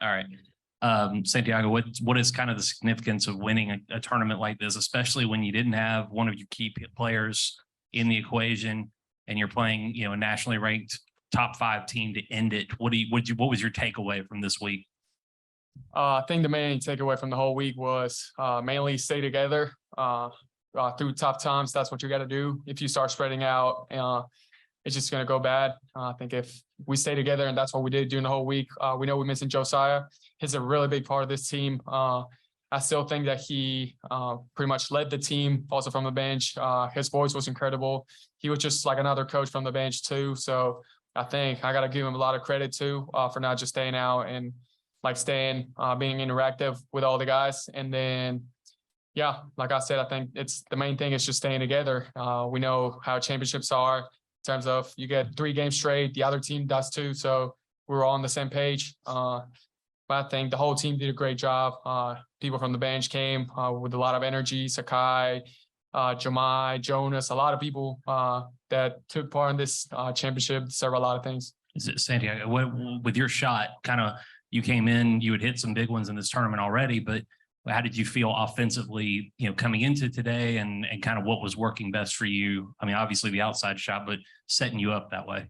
All right. Santiago, what is kind of the significance of winning a tournament like this, especially when you didn't have one of your key players in the equation and you're playing, a nationally ranked top 5 team to end it? What was your takeaway from this week? I think the main takeaway from the whole week was mainly stay together through tough times. That's what you got to do. If you start spreading out, it's just going to go bad. I think if we stay together, and that's what we did during the whole week. We know we're missing Josiah. He's a really big part of this team. I still think that he pretty much led the team also from the bench. His voice was incredible. He was just like another coach from the bench too. So I think I got to give him a lot of credit too for not just staying out and being interactive with all the guys. And then, yeah, like I said, I think it's the main thing is just staying together. We know how championships are in terms of you get 3 games straight, the other team does too. So we're all on the same page. But I think the whole team did a great job. People from the bench came with a lot of energy. Zakai, Jamai, Jonas, a lot of people that took part in this championship deserve a lot of things. Is it Santiago? With your shot, kind of you came in, you had hit some big ones in this tournament already, but how did you feel offensively, coming into today and kind of what was working best for you? I mean, obviously the outside shot, but setting you up that way.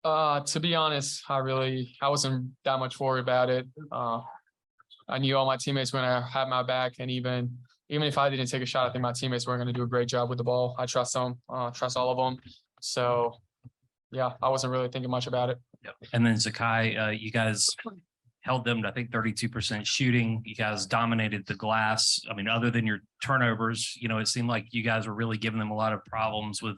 To be honest, I wasn't that much worried about it. I knew all my teammates were going to have my back, and even if I didn't take a shot, I think my teammates were going to do a great job with the ball. I trust them, trust all of them. So, yeah, I wasn't really thinking much about it. Yep. And then Zakai, you guys held them to, I think, 32% shooting. You guys dominated the glass. I mean, other than your turnovers, it seemed like you guys were really giving them a lot of problems with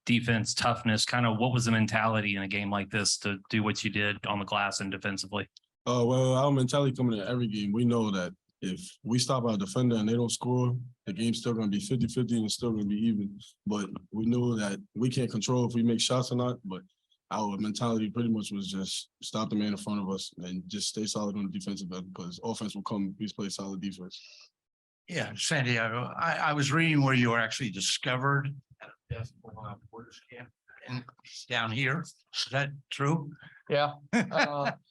defense, toughness. Kind of what was the mentality in a game like this to do what you did on the glass and defensively? Well, our mentality coming in every game, we know that if we stop our defender and they don't score, the game's still going to be 50-50 and it's still going to be even. But we know that we can't control if we make shots or not, but our mentality pretty much was just stop the man in front of us and just stay solid on the defensive end because offense will come. We play solid defense. Yeah, Santiago, I was reading where you were actually discovered at a basketball workers camp and down here. Is that true? Yeah.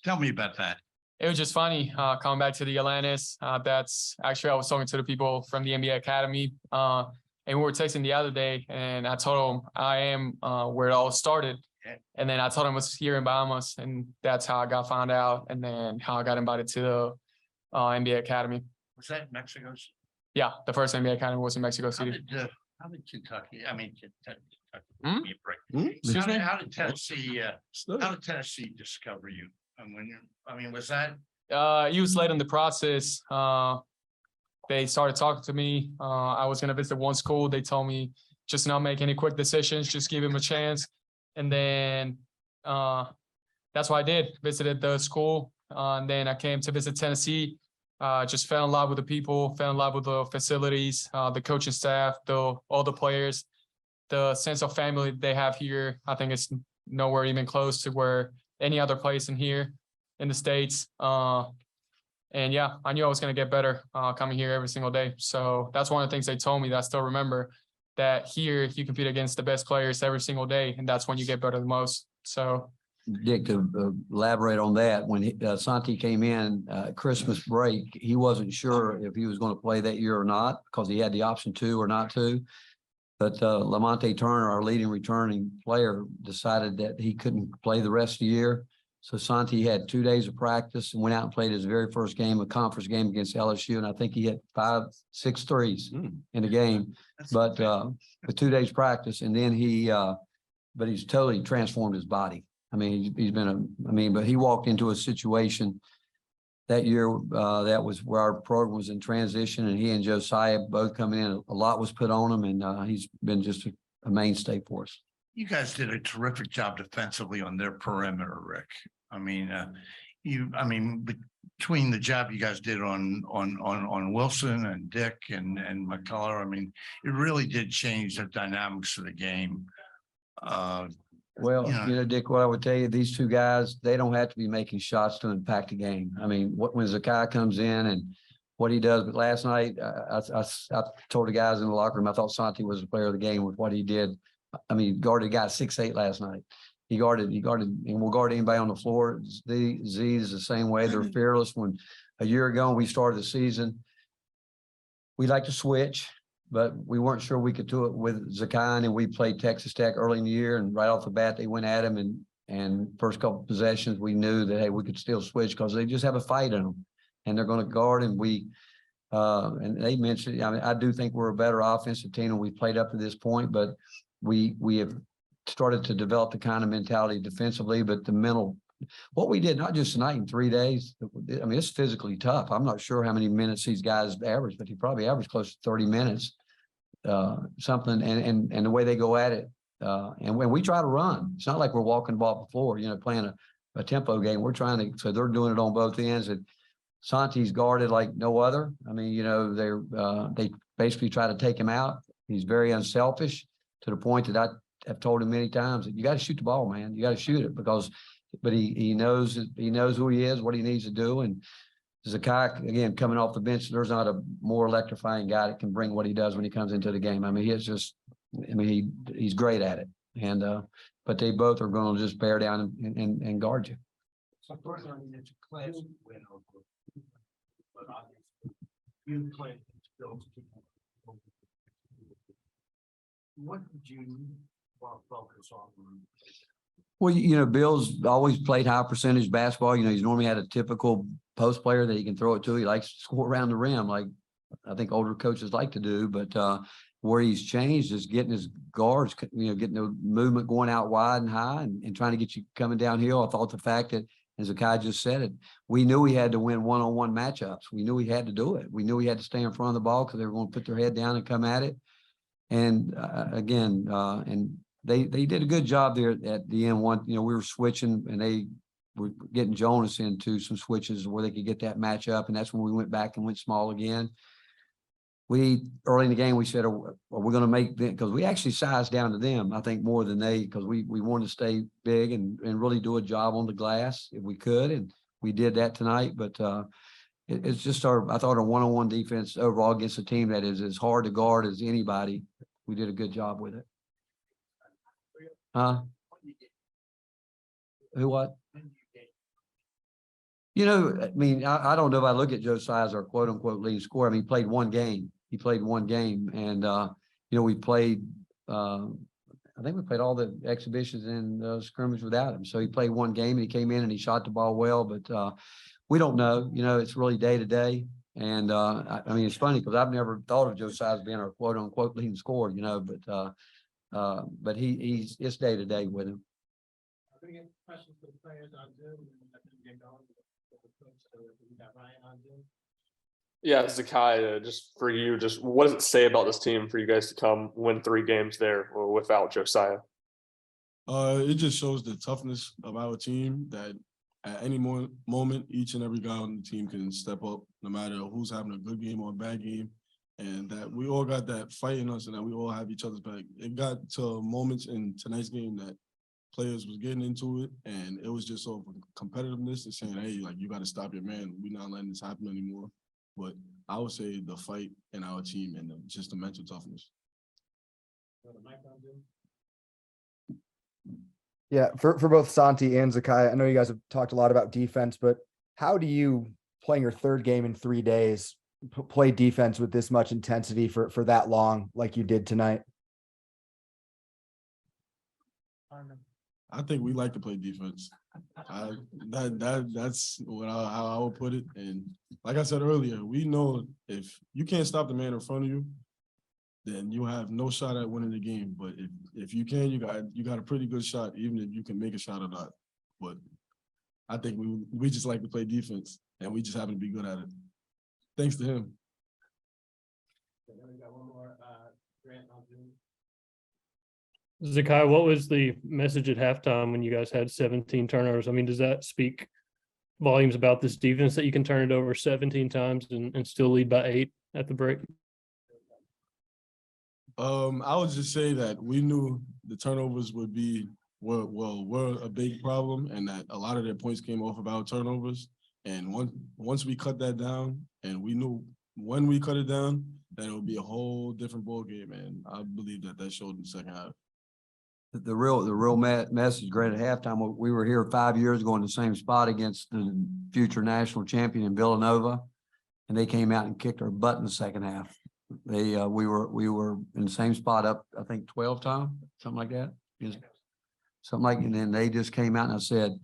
Tell me about that. It was just funny coming back to the Atlantis. That's actually I was talking to the people from the NBA Academy, and we were texting the other day, and I told them I am where it all started. And then I told him it was here in Bahamas, and that's how I got found out, and then how I got invited to the NBA Academy. Was that Mexico? Yeah, the first NBA Academy was in Mexico City. How did Kentucky? I mean, Hmm? How did Tennessee discover you? And was that? He was late in the process. They started talking to me. I was gonna visit one school. They told me just not make any quick decisions, just give him a chance. And then that's what I did. Visited the school, and then I came to visit Tennessee. Just fell in love with the people, fell in love with the facilities, the coaching staff, all the players, the sense of family they have here. I think it's nowhere even close to where any other place in here in the States. And yeah, I knew I was going to get better coming here every single day. So that's one of the things they told me that I still remember, that here you compete against the best players every single day, and that's when you get better the most. So Dick, to elaborate on that, when Santi came in Christmas break, he wasn't sure if he was going to play that year or not because he had the option to or not to. But Lamonte Turner, our leading returning player, decided that he couldn't play the rest of the year. So Santi had 2 days of practice and went out and played his very first game, a conference game against LSU. And I think he hit 5-6 threes in the game, but for 2 days practice. And then but he's totally transformed his body. I mean, but he walked into a situation that year that was where our program was in transition, and he and Josiah both coming in. A lot was put on him, and he's been just a mainstay for us. You guys did a terrific job defensively on their perimeter, Rick. Between the job you guys did on Wilson and Dick and McCullough, it really did change the dynamics of the game. Well, Dick, what I would tell you, these two guys, they don't have to be making shots to impact the game. I mean, when Zakai comes in and what he does, but last night, I told the guys in the locker room, I thought Santi was the player of the game with what he did. I mean, guarded a guy 6'8" last night. and we'll guard anybody on the floor. Z is the same way. They're fearless. When a year ago we started the season, we like to switch, but we weren't sure we could do it with Zakai, and we played Texas Tech early in the year, and right off the bat they went at him, and first couple possessions we knew that hey, we could still switch because they just have a fight in them, and they're going to guard, and and they mentioned, I mean, I do think we're a better offensive team than we've played up to this point, but we have started to develop the kind of mentality defensively, but the mental, what we did, not just tonight in 3 days, I mean, it's physically tough. I'm not sure how many minutes these guys average, but he probably averaged close to 30 minutes, something, and the way they go at it. And when we try to run, it's not like we're walking the ball before, playing a tempo game. We're trying to, so they're doing it on both ends. And Santi's guarded like no other. I mean, they basically try to take him out. He's very unselfish to the point that I have told him many times that you got to shoot the ball, man. You got to shoot it but he knows who he is, what he needs to do. And Zakai, again, coming off the bench, there's not a more electrifying guy that can bring what he does when he comes into the game. I mean, he's great at it. And but they both are going to just bear down and guard you. So first, I mean, it's a class win. But you played Bills. What did you want to focus on? Well, Bill's always played high percentage basketball. He's normally had a typical post player that he can throw it to. He likes to score around the rim, like I think older coaches like to do. But where he's changed is getting his guards, getting the movement going out wide and high and trying to get you coming downhill. I thought the fact that, as Zakai just said it, we knew he had to win one-on-one matchups. We knew he had to do it. We knew he had to stay in front of the ball because they were going to put their head down and come at it. And again, and they did a good job there at the end. We were switching and they were getting Jonas into some switches where they could get that matchup. And that's when we went back and went small again. Early in the game, we said, are we going to make them? Because we actually sized down to them, I think, more than they, because we wanted to stay big and really do a job on the glass if we could. And we did that tonight. But it's just I thought our one-on-one defense overall against a team that is as hard to guard as anybody, we did a good job with it. Who what? I mean, I don't know if I look at Josiah as our quote unquote lead scorer. I mean, he played one game. And we played I think we played all the exhibitions and scrimmage without him. So he played one game and he came in and he shot the ball well, but we don't know, it's really day to day. And I mean, it's funny because I've never thought of Josiah as being our quote unquote leading scorer, but it's day to day with him. Yeah, Zakai, just for you, just what does it say about this team for you guys to come win 3 games there or without Josiah? It just shows the toughness of our team that at any moment, each and every guy on the team can step up, no matter who's having a good game or a bad game, and that we all got that fight in us and that we all have each other's back. It got to moments in tonight's game that players was getting into it, and it was just sort of competitiveness and saying, hey, like, you got to stop your man. We're not letting this happen anymore. But I would say the fight in our team and just the mental toughness. Yeah, for both Santi and Zakai, I know you guys have talked a lot about defense, but how do you, playing your 3rd game in 3 days, play defense with this much intensity for that long like you did tonight? I think we like to play defense. That's how I would put it. And like I said earlier, we know if you can't stop the man in front of you, then you have no shot at winning the game. But if you can, you got a pretty good shot, even if you can make a shot or not. But I think we just like to play defense, and we just happen to be good at it. Thanks to him. Zakai, what was the message at halftime when you guys had 17 turnovers? I mean, does that speak volumes about this defense that you can turn it over 17 times and still lead by 8 at the break? I would just say that we knew the turnovers were a big problem, and that a lot of their points came off of our turnovers. And once we cut that down, and we knew when we cut it down, that it would be a whole different ball game. And I believe that showed in the second half. the real message, great at halftime. We were here 5 years ago in the same spot against the future national champion in Villanova, and they came out and kicked our butt in the second half. We were in the same spot up, I think 12 times, something like that. And then they just came out and I said,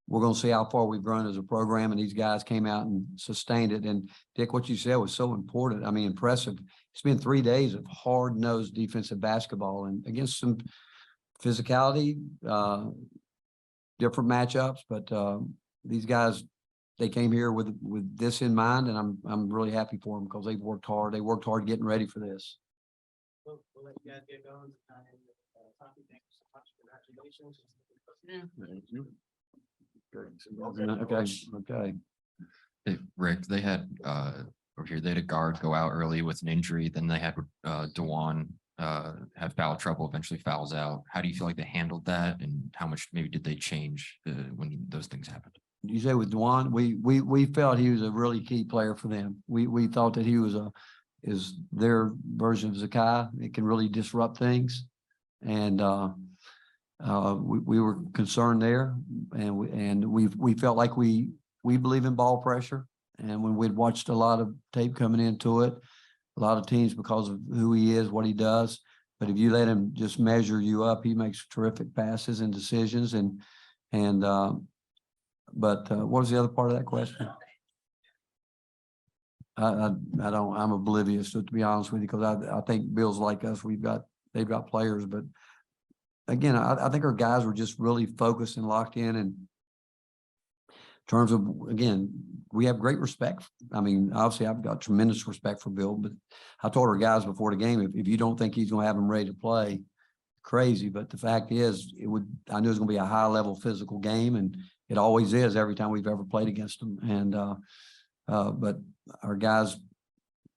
we're going to see how far we've grown as a program. And these guys came out and sustained it. And Dick, what you said was so important. I mean, impressive. It's been 3 days of hard-nosed defensive basketball and against some physicality, different matchups, but these guys, they came here with this in mind, and I'm really happy for them because they've worked hard. They worked hard getting ready for this. We'll let you guys get going. Thank you so much. Congratulations. Okay. Hey, Rick, they had over here, they had a guard go out early with an injury. Then they had Dewan have foul trouble, eventually fouls out. How do you feel like they handled that, and how much maybe did they change when those things happened? You say with Dewan, we felt he was a really key player for them. We thought that he is their version of Zakai. It can really disrupt things, and we were concerned there, and we felt like we believe in ball pressure, and when we'd watched a lot of tape coming into it, a lot of teams because of who he is, what he does. But if you let him just measure you up, he makes terrific passes and decisions, but what was the other part of that question? I don't, I'm oblivious to be honest with you, because I think Bill's like us. They've got players, but again, I think our guys were just really focused and locked in. And in terms of, again, we have great respect. I mean, obviously I've got tremendous respect for Bill, but I told our guys before the game, if you don't think he's going to have them ready to play, crazy. But the fact is, I knew it was going to be a high level physical game, and it always is every time we've ever played against them. And but our guys,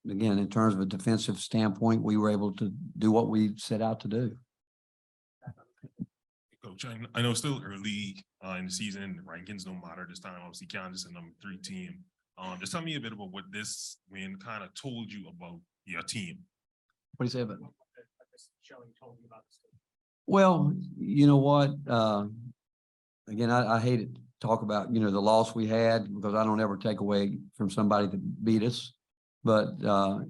again, in terms of a defensive standpoint, we were able to do what we set out to do. Coach, I know it's still early in the season. Rankings don't matter this time. Obviously, Kansas is a number 3 team. Just tell me a bit about what this win kind of told you about your team. What do you say about it? Well, you know what? Again, I hate to talk about, the loss we had, because I don't ever take away from somebody that beat us. But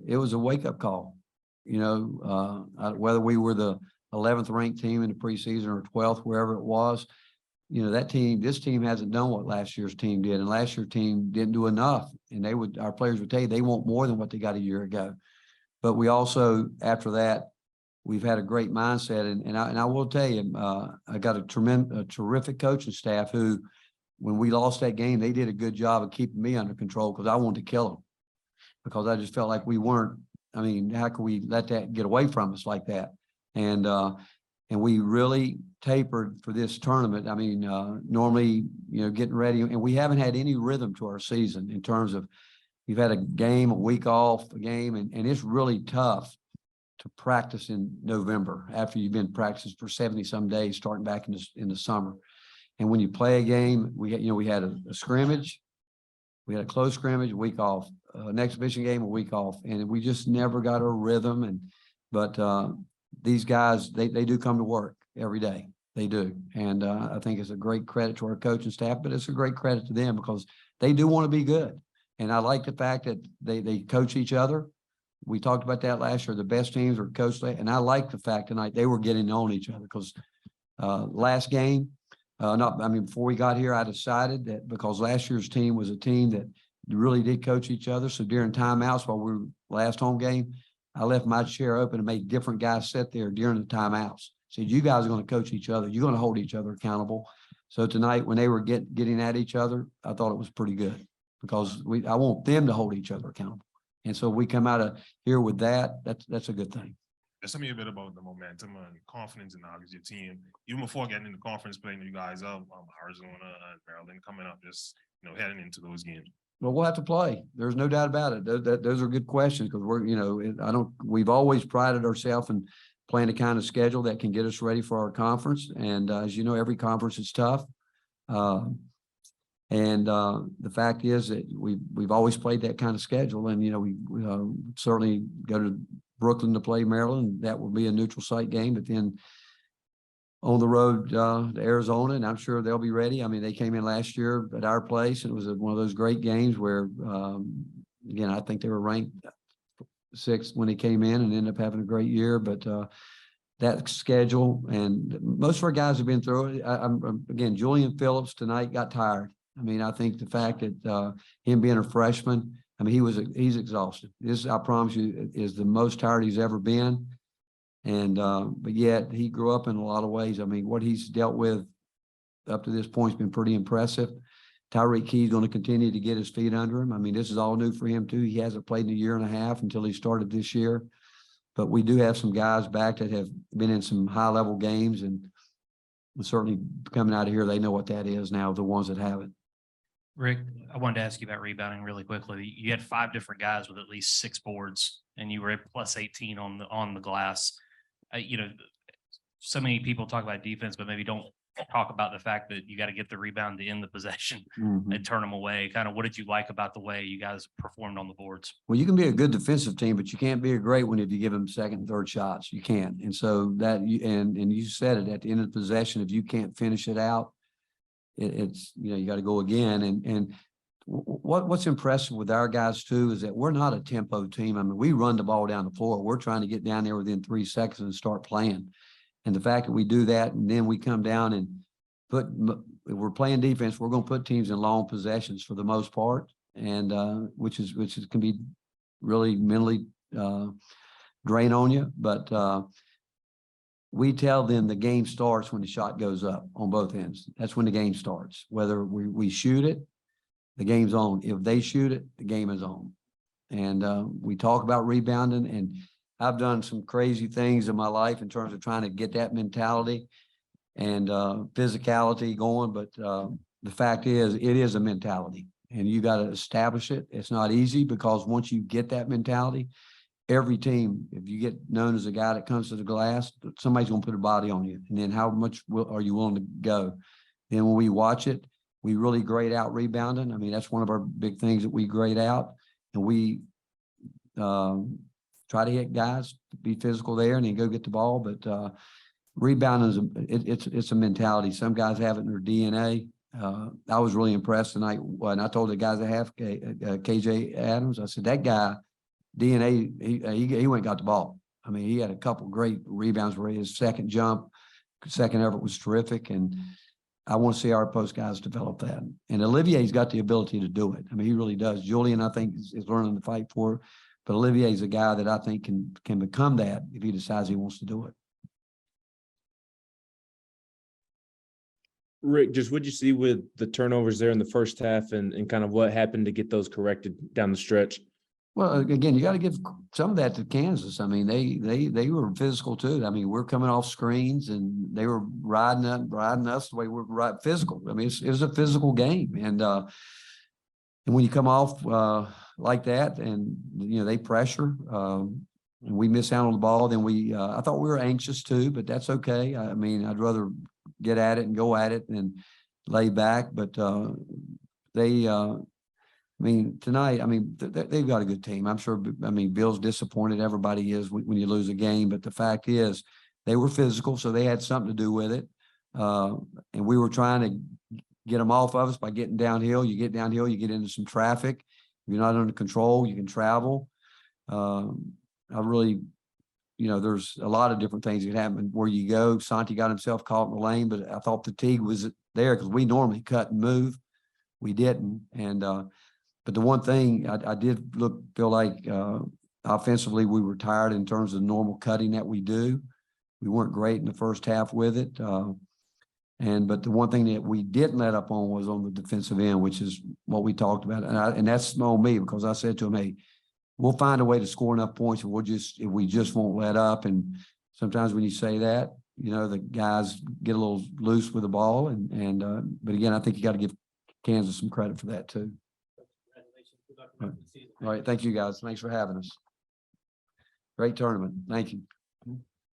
it was a wake-up call. Whether we were the 11th ranked team in the preseason or 12th, wherever it was, this team hasn't done what last year's team did, and last year's team didn't do enough. And our players would tell you they want more than what they got a year ago. But we also, after that, we've had a great mindset, and I will tell you, I got a terrific coaching staff who, when we lost that game, they did a good job of keeping me under control, because I wanted to kill them, because I just felt like we weren't. I mean, how could we let that get away from us like that? And we really tapered for this tournament. I mean, normally, getting ready, and we haven't had any rhythm to our season in terms of, we've had a game, a week off, a game, and it's really tough to practice in November after you've been practicing for 70 some days, starting back in the summer. And when you play a game, we had a scrimmage, we had a close scrimmage, a week off, an exhibition game, a week off, and we just never got our rhythm. But these guys, they do come to work every day. They do. And I think it's a great credit to our coaching staff, but it's a great credit to them, because they do want to be good. And I like the fact that they coach each other. We talked about that last year. The best teams are coached, and I like the fact tonight they were getting on each other, because last game, before we got here, I decided that because last year's team was a team that really did coach each other. So during timeouts, while we were last home game, I left my chair open and made different guys sit there during the timeouts. Said, you guys are going to coach each other. You're going to hold each other accountable. So tonight, when they were getting at each other, I thought it was pretty good, because I want them to hold each other accountable. And so we come out of here with that. That's a good thing. Just tell me a bit about the momentum and confidence in your team. Even before getting into conference, playing you guys up, Arizona and Maryland coming up, just heading into those games. Well, we'll have to play. There's no doubt about it. Those are good questions, because we've always prided ourselves in playing the kind of schedule that can get us ready for our conference. And as you know, every conference is tough. The fact is that we've always played that kind of schedule, and we certainly go to Brooklyn to play Maryland. That will be a neutral site game, but then on the road to Arizona, and I'm sure they'll be ready. I mean, they came in last year at our place, and it was one of those great games where, again, I think they were ranked sixth when they came in and ended up having a great year. But that schedule, and most of our guys have been through it. Again, Julian Phillips tonight got tired. I mean, I think the fact that him being a freshman, I mean, he's exhausted. This, I promise you, is the most tired he's ever been. And but yet he grew up in a lot of ways. I mean, what he's dealt with up to this point has been pretty impressive. Tyreek Key's going to continue to get his feet under him. I mean, this is all new for him too. He hasn't played in a year and a half until he started this year. But we do have some guys back that have been in some high-level games, and certainly coming out of here, they know what that is now, the ones that have it. Rick, I wanted to ask you about rebounding really quickly. You had 5 different guys with at least 6 boards, and you were at plus 18 on the glass. You know, so many people talk about defense, but maybe don't talk about the fact that you got to get the rebound to end the possession and turn them away. Kind of, what did you like about the way you guys performed on the boards? Well, you can be a good defensive team, but you can't be a great one if you give them second and third shots. You can't. And so that and you said it, at the end of the possession, if you can't finish it out, it's, you know, you got to go again. And what's impressive with our guys too is that we're not a tempo team. I mean, we run the ball down the floor. We're trying to get down there within 3 seconds and start playing. And the fact that we do that, and then we come down and if we're playing defense, we're going to put teams in long possessions for the most part, and which can be really mentally drain on you. But we tell them the game starts when the shot goes up on both ends. That's when the game starts. Whether we shoot it, the game's on. If they shoot it, the game is on. And we talk about rebounding, and I've done some crazy things in my life in terms of trying to get that mentality and physicality going. But the fact is, it is a mentality, and you got to establish it. It's not easy, because once you get that mentality, every team, if you get known as a guy that comes to the glass, somebody's going to put a body on you. And then how much are you willing to go? Then when we watch it, we really grade out rebounding. I mean, that's one of our big things that we grade out, and we try to hit guys, be physical there, and then go get the ball. But rebounding it's a mentality. Some guys have it in their DNA. I was really impressed tonight when I told the guys I have KJ Adams. I said, that guy DNA, he went and got the ball. I mean, he had a couple great rebounds where his second effort was terrific, and I want to see our post guys develop that. And Olivier's got the ability to do it. I mean, he really does. Julian, I think, is learning to fight for it. But Olivier's a guy that I think can become that if he decides he wants to do it. Rick, just what'd you see with the turnovers there in the first half, and kind of what happened to get those corrected down the stretch? Well, again, you got to give some of that to Kansas. I mean, they were physical too. I mean, we're coming off screens, and they were riding us the way we're physical. I mean, it was a physical game, and when you come off like that, and you know they pressure, and we miss out on the ball, then I thought we were anxious too, but that's okay. I mean, I'd rather get at it and go at it than lay back. But I mean, tonight, I mean, they've got a good team. I'm sure, I mean, Bill's disappointed. Everybody is when you lose a game. But the fact is, they were physical, so they had something to do with it. And we were trying to get them off of us by getting downhill. You get downhill, you get into some traffic. If you're not under control, you can travel. I really, you know, there's a lot of different things that happen where you go. Santi got himself caught in the lane, but I thought fatigue was there because we normally cut and move. We didn't. And, but the one thing I did feel like offensively, we were tired in terms of normal cutting that we do. We weren't great in the first half with it. But the one thing that we didn't let up on was on the defensive end, which is what we talked about. And that's on me, because I said to him, hey, we'll find a way to score enough points, and if we just won't let up. And sometimes when you say that, you know, the guys get a little loose with the ball. But again, I think you got to give Kansas some credit for that too. All right. Thank you, guys. Thanks for having us. Great tournament. Thank you.